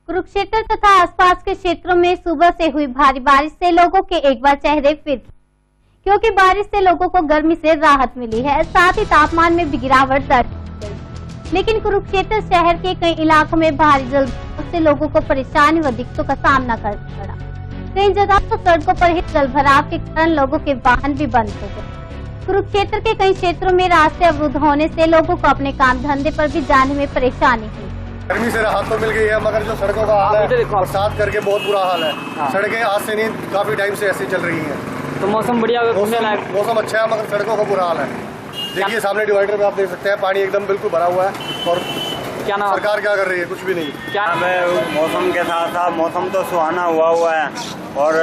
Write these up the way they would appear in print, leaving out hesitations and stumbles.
कुरुक्षेत्र तथा आसपास के क्षेत्रों में सुबह से हुई भारी बारिश से लोगों के एक बार चेहरे फिर, क्योंकि बारिश से लोगों को गर्मी से राहत मिली है, साथ ही तापमान में भी गिरावट दर्ज की गई। लेकिन कुरुक्षेत्र शहर के कई इलाकों में भारी जलभराव से लोगों को परेशानी व दिक्कतों का सामना करना पड़ा। कई जगह तो सड़कों पर ही जलभराव के कारण लोगों के वाहन भी बंद हो गए। कुरुक्षेत्र के कई क्षेत्रों में रास्ते अवरुद्ध होने से लोगों को अपने काम धंधे पर भी जाने में परेशानी हुई। गर्मी से राहत तो मिल गई है, मगर जो सड़कों का हाल है बरसात करके बहुत बुरा हाल है। सड़कें आज से नहीं काफी टाइम से ऐसी चल रही हैं। तो मौसम बढ़िया मौसम अच्छा है, मगर सड़कों का बुरा हाल है। देखिए सामने डिवाइडर पे आप देख सकते हैं, पानी एकदम बिल्कुल भरा हुआ है। और क्या नाम सरकार क्या कर रही है? कुछ भी नहीं। क्या मौसम के साथ साथ मौसम तो सुहाना हुआ है और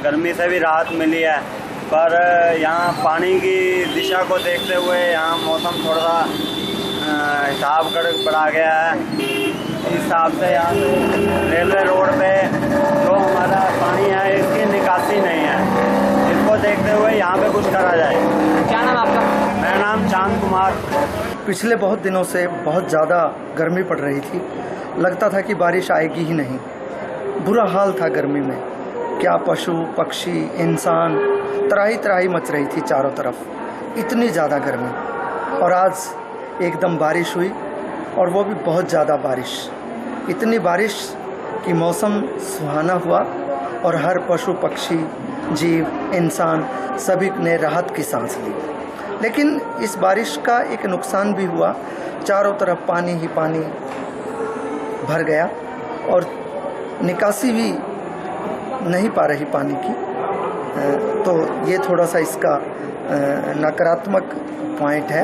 गर्मी से भी राहत मिली है, पर यहाँ पानी की दिशा को देखते हुए यहाँ मौसम थोड़ा सा हिसाब बढ़ा गया है। इस हिसाब से यहाँ रेलवे रोड पे जो हमारा पानी है इसकी निकासी नहीं है, इसको देखते हुए यहाँ पे कुछ करा जाए। क्या नाम आपका? मेरा नाम चांद कुमार। पिछले बहुत दिनों से बहुत ज़्यादा गर्मी पड़ रही थी, लगता था कि बारिश आएगी ही नहीं। बुरा हाल था गर्मी में, क्या पशु पक्षी इंसान त्राही त्राही मच रही थी चारों तरफ, इतनी ज़्यादा गर्मी। और आज एकदम बारिश हुई, और वो भी बहुत ज़्यादा बारिश, इतनी बारिश कि मौसम सुहाना हुआ और हर पशु पक्षी जीव इंसान सभी ने राहत की सांस ली। लेकिन इस बारिश का एक नुकसान भी हुआ, चारों तरफ पानी ही पानी भर गया और निकासी भी नहीं पा रही पानी की। तो ये थोड़ा सा इसका नकारात्मक पॉइंट है।